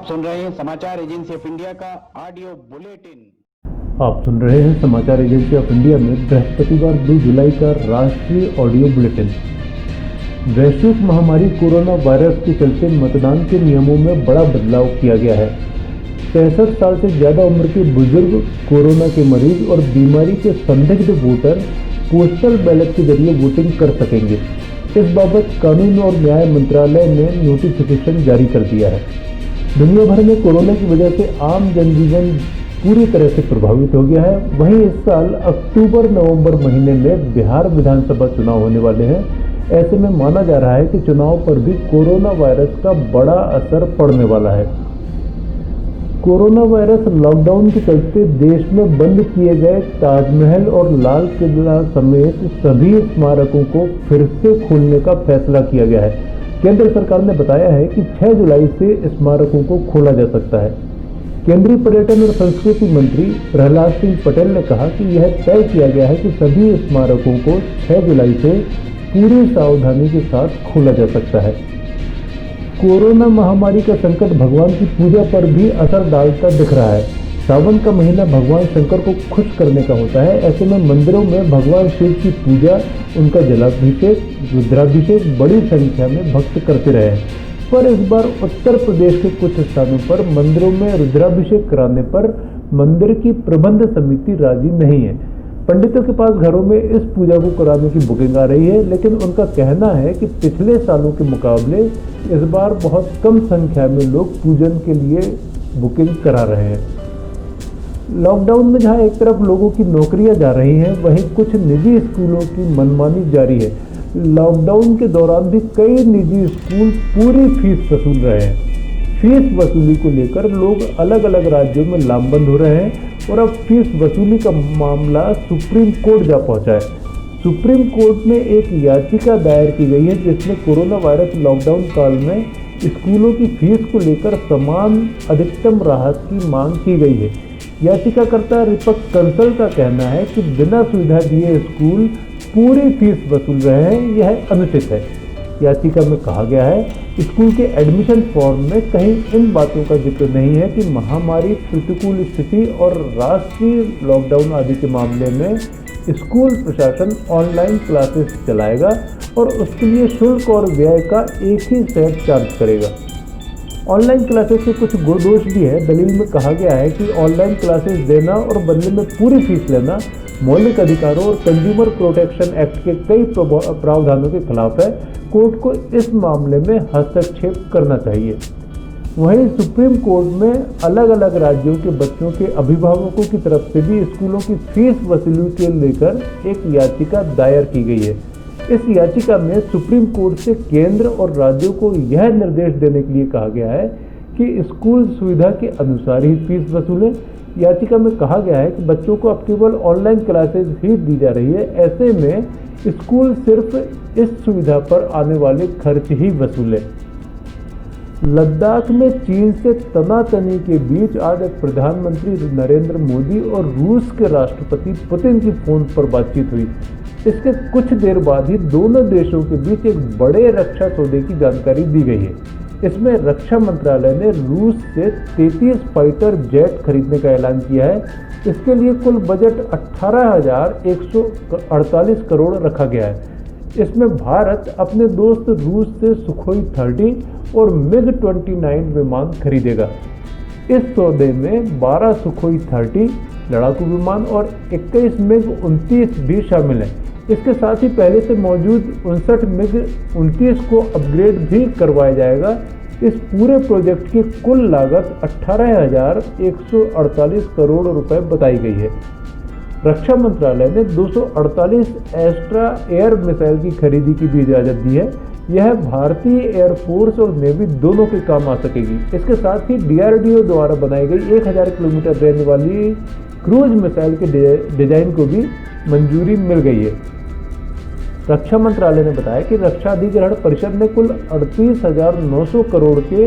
सुन रहे हैं समाचार एजेंसी ऑफ इंडिया का ऑडियो बुलेटिन। आप सुन रहे हैं समाचार एजेंसी ऑफ इंडिया में बृहस्पतिवार 2 जुलाई का राष्ट्रीय ऑडियो बुलेटिन। वैश्विक महामारी कोरोना वायरस के चलते मतदान के नियमों में बड़ा बदलाव किया गया है। 65 साल से ज़्यादा उम्र के बुजुर्ग, कोरोना के मरीज और बीमारी के संदिग्ध वोटर पोस्टल बैलेट के जरिए वोटिंग कर सकेंगे। इस बाबत कानून और न्याय मंत्रालय ने नोटिफिकेशन जारी कर दिया है। दुनिया भर में कोरोना की वजह से आम जनजीवन पूरी तरह से प्रभावित हो गया है। वहीं इस साल अक्टूबर-नवंबर महीने में बिहार विधानसभा चुनाव होने वाले हैं। ऐसे में माना जा रहा है कि चुनाव पर भी कोरोना वायरस का बड़ा असर पड़ने वाला है। कोरोना वायरस लॉकडाउन के चलते देश में बंद किए गए ताजमहल और लाल किला समेत सभी स्मारकों को फिर से खोलने का फैसला किया गया है। केंद्र सरकार ने बताया है कि 6 जुलाई से स्मारकों को खोला जा सकता है। केंद्रीय पर्यटन और संस्कृति मंत्री प्रहलाद सिंह पटेल ने कहा कि यह तय किया गया है कि सभी स्मारकों को 6 जुलाई से पूरी सावधानी के साथ खोला जा सकता है। कोरोना महामारी का संकट भगवान की पूजा पर भी असर डालता दिख रहा है। सावन का महीना भगवान शंकर को खुश करने का होता है। ऐसे में मंदिरों में भगवान शिव की पूजा, उनका जलाभिषेक, रुद्राभिषेक बड़ी संख्या में भक्त करते रहे हैं। पर इस बार उत्तर प्रदेश के कुछ स्थानों पर मंदिरों में रुद्राभिषेक कराने पर मंदिर की प्रबंध समिति राजी नहीं है। पंडितों के पास घरों में इस पूजा को कराने की बुकिंग आ रही है, लेकिन उनका कहना है कि पिछले सालों के मुकाबले इस बार बहुत कम संख्या में लोग पूजन के लिए बुकिंग करा रहे हैं। लॉकडाउन में जहां एक तरफ लोगों की नौकरियां जा रही हैं, वहीं कुछ निजी स्कूलों की मनमानी जारी है। लॉकडाउन के दौरान भी कई निजी स्कूल पूरी फीस वसूल रहे हैं। फीस वसूली को लेकर लोग अलग अलग राज्यों में लामबंद हो रहे हैं और अब फीस वसूली का मामला सुप्रीम कोर्ट जा पहुंचा है। सुप्रीम कोर्ट में एक याचिका दायर की गई है जिसमें कोरोना वायरस लॉकडाउन काल में स्कूलों की फीस को लेकर समान अधिकतम राहत की मांग की गई है। याचिकाकर्ता रिपक कंसल का कहना है कि बिना सुविधा दिए स्कूल पूरी फीस वसूल रहे हैं, यह अनुचित है। याचिका में कहा गया है, स्कूल के एडमिशन फॉर्म में कहीं इन बातों का जिक्र नहीं है कि महामारी, प्रतिकूल स्थिति और राष्ट्रीय लॉकडाउन आदि के मामले में स्कूल प्रशासन ऑनलाइन क्लासेस चलाएगा और उसके लिए शुल्क और व्यय का एक ही सेट चार्ज करेगा। ऑनलाइन क्लासेस के कुछ गुण दोष भी है। दलील में कहा गया है कि ऑनलाइन क्लासेस देना और बदले में पूरी फीस लेना मौलिक अधिकारों और कंज्यूमर प्रोटेक्शन एक्ट के कई प्रावधानों के खिलाफ है। कोर्ट को इस मामले में हस्तक्षेप करना चाहिए। वहीं सुप्रीम कोर्ट में अलग अलग राज्यों के बच्चों के अभिभावकों की तरफ से भी स्कूलों की फीस वसूली के लेकर एक याचिका दायर की गई है। इस याचिका में सुप्रीम कोर्ट से केंद्र और राज्यों को यह निर्देश देने के लिए कहा गया है कि स्कूल सुविधा के अनुसार ही फीस वसूलें। याचिका में कहा गया है कि बच्चों को अब केवल ऑनलाइन क्लासेस ही दी जा रही है। ऐसे में स्कूल सिर्फ इस सुविधा पर आने वाले खर्च ही वसूले। लद्दाख में चीन से तनातनी के बीच आज प्रधानमंत्री नरेंद्र मोदी और रूस के राष्ट्रपति पुतिन की फोन पर बातचीत हुई। इसके कुछ देर बाद ही दोनों देशों के बीच एक बड़े रक्षा सौदे की जानकारी दी गई है। इसमें रक्षा मंत्रालय ने रूस से 33 फाइटर जेट खरीदने का ऐलान किया है। इसके लिए कुल बजट 18,148 करोड़ रखा गया है। इसमें भारत अपने दोस्त रूस से सुखोई 30 और मिग-29 विमान खरीदेगा। इस सौदे में 12 सुखोई 30 लड़ाकू विमान और 21 मिग-29 भी शामिल हैं। इसके साथ ही पहले से मौजूद 59 मिग-29 को अपग्रेड भी करवाया जाएगा। इस पूरे प्रोजेक्ट की कुल लागत 18,148 करोड़ रुपए बताई गई है। रक्षा मंत्रालय ने 248 एस्ट्रा एयर मिसाइल की खरीदी की भी इजाज़त दी है। यह भारतीय एयरफोर्स और नेवी दोनों के काम आ सकेगी। इसके साथ ही DRDO द्वारा बनाई गई 1000 किलोमीटर रेंज वाली क्रूज मिसाइल के डिजाइन को भी मंजूरी मिल गई है। रक्षा मंत्रालय ने बताया कि रक्षा अधिग्रहण परिषद ने कुल 38,900 करोड़ के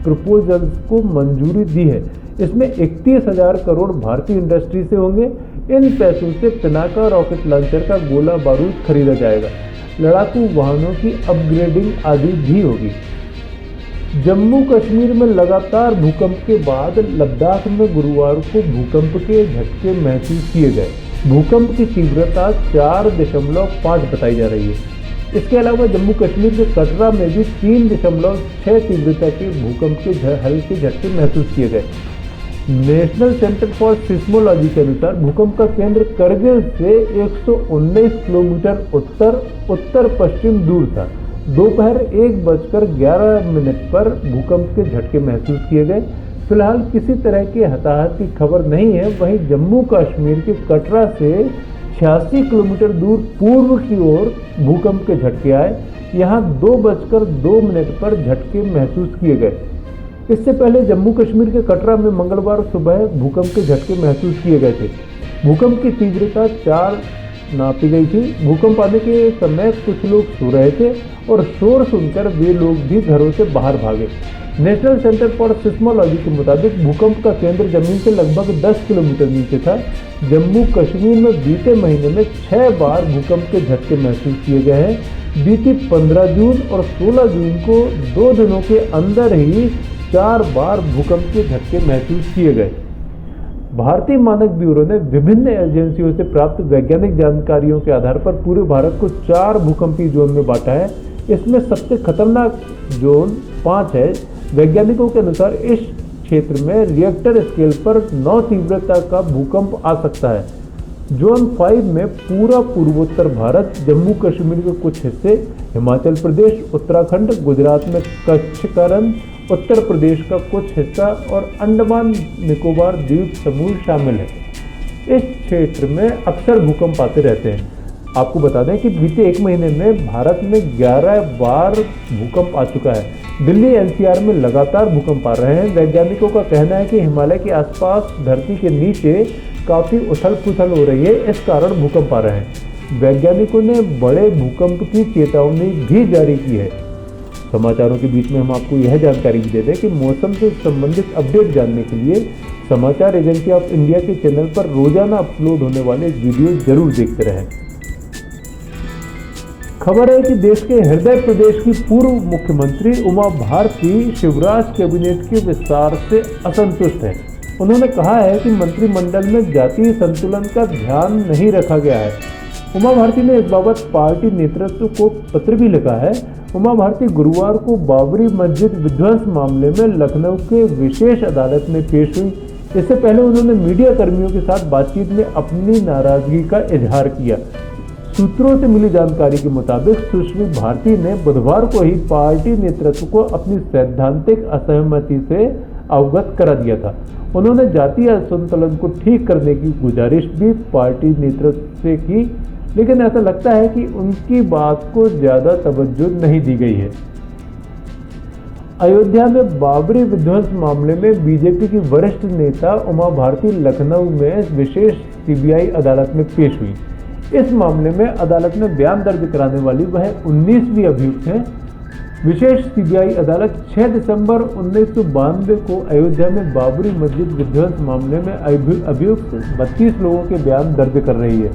प्रपोजल्स को मंजूरी दी है। इसमें 31,000 करोड़ भारतीय इंडस्ट्री से होंगे। इन पैसों से पिनाका रॉकेट लॉन्चर का गोला बारूद खरीदा जाएगा। लड़ाकू वाहनों की अपग्रेडिंग आदि भी होगी। जम्मू कश्मीर में लगातार भूकंप के बाद लद्दाख में गुरुवार को भूकंप के झटके महसूस किए गए। भूकंप की तीव्रता 4.5 बताई जा रही है। इसके अलावा जम्मू कश्मीर के कटरा में भी 3.6 तीव्रता के भूकंप के हल्के झटके महसूस किए गए। नेशनल सेंटर फॉर सिस्मोलॉजी के अनुसार भूकंप का केंद्र करगिल से 119 किलोमीटर उत्तर पश्चिम दूर था। दोपहर 1:11 पर भूकंप के झटके महसूस किए गए। फिलहाल किसी तरह की हताहत की खबर नहीं है। वहीं जम्मू कश्मीर के कटरा से 86 किलोमीटर दूर पूर्व की ओर भूकंप के झटके आए। यहाँ 2:02 पर झटके महसूस किए गए। इससे पहले जम्मू कश्मीर के कटरा में मंगलवार सुबह भूकंप के झटके महसूस किए गए थे। भूकंप की तीव्रता 4 नापी गई थी। भूकंप आने के समय कुछ लोग सो रहे थे और शोर सुनकर वे लोग भी घरों से बाहर भागे। नेशनल सेंटर फॉर सिस्मोलॉजी के मुताबिक भूकंप का केंद्र जमीन से लगभग 10 किलोमीटर नीचे था। जम्मू कश्मीर में बीते महीने में 6 बार भूकंप के झटके महसूस किए गए हैं। बीती 15 जून और 16 जून को 2 दिनों के अंदर ही 4 बार भूकंप के झटके महसूस किए गए। भारतीय मानक ब्यूरो ने विभिन्न एजेंसियों से प्राप्त वैज्ञानिक जानकारियों के आधार पर पूरे भारत को 4 भूकंपीय जोन में बांटा है। इसमें सबसे खतरनाक जोन 5 है। वैज्ञानिकों के अनुसार इस क्षेत्र में रिएक्टर स्केल पर 9 तीव्रता का भूकंप आ सकता है। जोन 5 में पूरा पूर्वोत्तर भारत, जम्मू कश्मीर के कुछ हिस्से, हिमाचल प्रदेश, उत्तराखंड, गुजरात में कच्छ का रन, उत्तर प्रदेश का कुछ हिस्सा और अंडमान निकोबार द्वीप समूह शामिल है। इस क्षेत्र में अक्सर भूकंप आते रहते हैं। आपको बता दें कि बीते 1 महीने में भारत में 11 बार भूकंप आ चुका है। दिल्ली एनसीआर में लगातार भूकंप आ रहे हैं। वैज्ञानिकों का कहना है कि हिमालय के आसपास धरती के नीचे काफ़ी उथल पुथल हो रही है, इस कारण भूकंप आ रहे हैं। वैज्ञानिकों ने बड़े भूकंप की चेतावनी भी जारी की है। समाचारों के बीच में हम आपको यह जानकारी भी दे दें कि मौसम से संबंधित अपडेट जानने के लिए समाचार एजेंसी ऑफ इंडिया के चैनल पर रोजाना अपलोड होने वाले वीडियो जरूर देखते रहें। खबर है कि देश के हृदय प्रदेश की पूर्व मुख्यमंत्री उमा भारती शिवराज कैबिनेट के विस्तार से असंतुष्ट हैं। उन्होंने कहा है कि मंत्रिमंडल में जातीय संतुलन का ध्यान नहीं रखा गया है। उमा भारती ने इस बाबत पार्टी नेतृत्व को पत्र भी लिखा है। उमा भारती गुरुवार को बाबरी मस्जिद विध्वंस मामले में लखनऊ के विशेष अदालत में पेश हुई। इससे पहले उन्होंने मीडिया कर्मियों के साथ बातचीत में अपनी नाराजगी का इजहार किया। सूत्रों से मिली जानकारी के मुताबिक सुश्री भारती ने बुधवार को ही पार्टी नेतृत्व को अपनी सैद्धांतिक असहमति से अवगत करा दिया था। उन्होंने जातीय असंतुलन को ठीक करने की गुजारिश भी पार्टी नेतृत्व से की, लेकिन ऐसा लगता है कि उनकी बात को ज्यादा तवज्जो नहीं दी गई है। अयोध्या में बाबरी विध्वंस मामले में बीजेपी की वरिष्ठ नेता उमा भारती लखनऊ में विशेष सीबीआई अदालत में पेश हुई। इस मामले में अदालत में बयान दर्ज कराने वाली वह 19वीं अभियुक्त हैं। विशेष सीबीआई अदालत 6 दिसंबर 1992 को अयोध्या में बाबरी मस्जिद विध्वंस मामले में अभियुक्त 32 लोगों के बयान दर्ज कर रही है।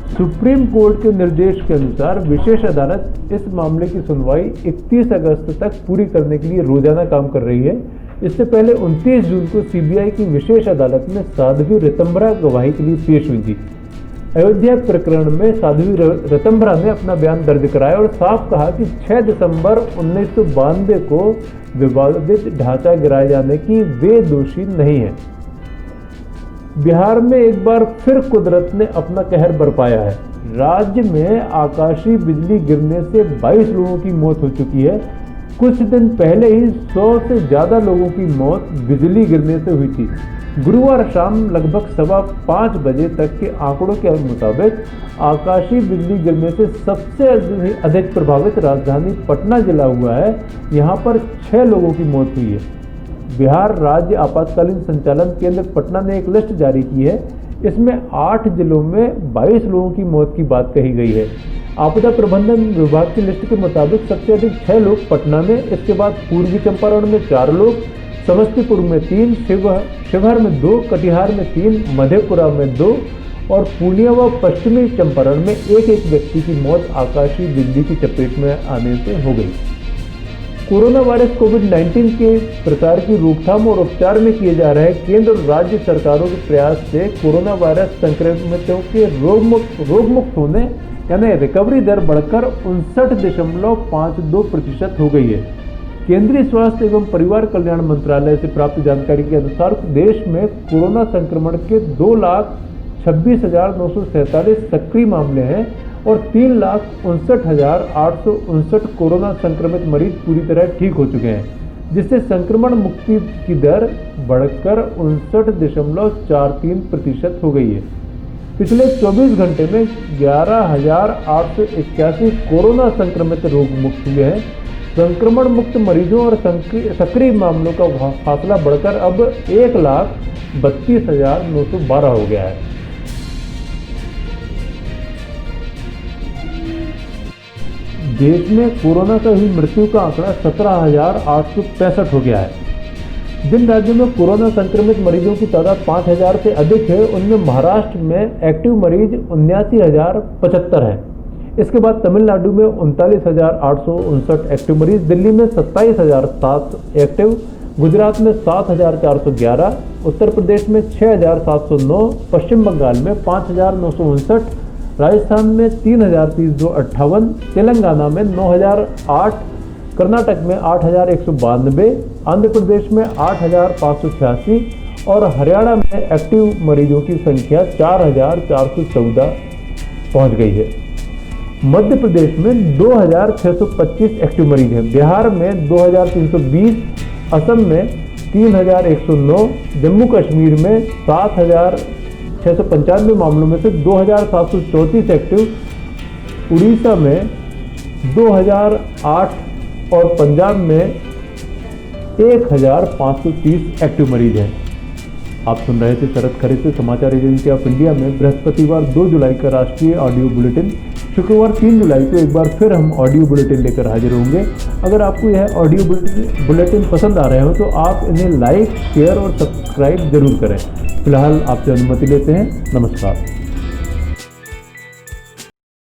सुप्रीम कोर्ट के निर्देश के अनुसार विशेष अदालत इस मामले की सुनवाई 31 अगस्त तक पूरी करने के लिए रोजाना काम कर रही है। इससे पहले 29 जून को सीबीआई की विशेष अदालत में साध्वी ऋतंभरा गवाही के लिए पेश हुई थी। अयोध्या प्रकरण में साध्वी ऋतंभरा ने अपना बयान दर्ज कराया और साफ कहा कि 6 दिसंबर 1992 को विवादित ढांचा गिराए जाने की वे दोषी नहीं है। बिहार में एक बार फिर कुदरत ने अपना कहर बरपाया है। राज्य में आकाशीय बिजली गिरने से 22 लोगों की मौत हो चुकी है। कुछ दिन पहले ही 100 से ज्यादा लोगों की मौत बिजली गिरने से हुई थी। गुरुवार शाम लगभग 5:15 बजे तक के आंकड़ों के मुताबिक आकाशीय बिजली गिरने से सबसे अधिक प्रभावित राजधानी पटना जिला हुआ है। यहाँ पर 6 लोगों की मौत हुई है। बिहार राज्य आपातकालीन संचालन केंद्र पटना ने एक लिस्ट जारी की है। इसमें 8 जिलों में 22 लोगों की मौत की बात कही गई है। आपदा प्रबंधन विभाग की लिस्ट के मुताबिक सबसे अधिक 6 लोग पटना में, इसके बाद पूर्वी चंपारण में 4 लोग, समस्तीपुर में 3, शिवहर में 2, कटिहार में 3, मधेपुरा में 2 और पूर्णिया व पश्चिमी चंपारण में एक व्यक्ति की मौत आकाशीय बिजली की चपेट में आने से हो गई। कोरोना वायरस कोविड-19 के प्रसार की रोकथाम और उपचार में किए जा रहे केंद्र और राज्य सरकारों के प्रयास से कोरोना वायरस संक्रमितों के रोगमुक्त होने यानी रिकवरी दर बढ़कर 59.52% हो गई है। केंद्रीय स्वास्थ्य एवं परिवार कल्याण मंत्रालय से प्राप्त जानकारी के अनुसार देश में कोरोना संक्रमण के 2,26,947 सक्रिय मामले हैं और 3,59,859 कोरोना संक्रमित मरीज पूरी तरह ठीक हो चुके हैं, जिससे संक्रमण मुक्ति की दर बढ़कर 59.43% हो गई है। पिछले 24 घंटे में 11,881 कोरोना संक्रमित रोग मुक्त हुए हैं। संक्रमण मुक्त मरीजों और सक्रिय मामलों का फासला बढ़कर अब 1,32,912 हो गया है। देश में कोरोना से हुई मृत्यु का आंकड़ा 17,865 हो गया है। जिन राज्यों में कोरोना संक्रमित मरीजों की तादाद 5,000 से अधिक है, उनमें महाराष्ट्र में एक्टिव मरीज 79,075 हैं। इसके बाद तमिलनाडु में 39,859 एक्टिव मरीज, दिल्ली में 27,007 एक्टिव, गुजरात में 7,411, उत्तर प्रदेश में 6,709, पश्चिम बंगाल में 5,959, राजस्थान में 3,358, तेलंगाना में 9,008, कर्नाटक में 8,192, आंध्र प्रदेश में 8,586 और हरियाणा में एक्टिव मरीजों की संख्या 4,414 पहुंच गई है। मध्य प्रदेश में 2,625 एक्टिव मरीज हैं, बिहार में 2,320, असम में 3,109, जम्मू कश्मीर में 7,695 मामलों में से 2,734 एक्टिव, उड़ीसा में 2,008 और पंजाब में 1,530 एक्टिव मरीज हैं। आप सुन रहे थे शरद खरे से समाचार एजेंसी ऑफ इंडिया में बृहस्पतिवार 2 जुलाई का राष्ट्रीय ऑडियो बुलेटिन। शुक्रवार 3 जुलाई को एक बार फिर हम ऑडियो बुलेटिन लेकर हाजिर होंगे। अगर आपको यह ऑडियो बुलेटिन पसंद आ रहे हो तो आप इन्हें लाइक, शेयर और सब्सक्राइब जरूर करें। फिलहाल आपसे अनुमति लेते हैं। नमस्कार।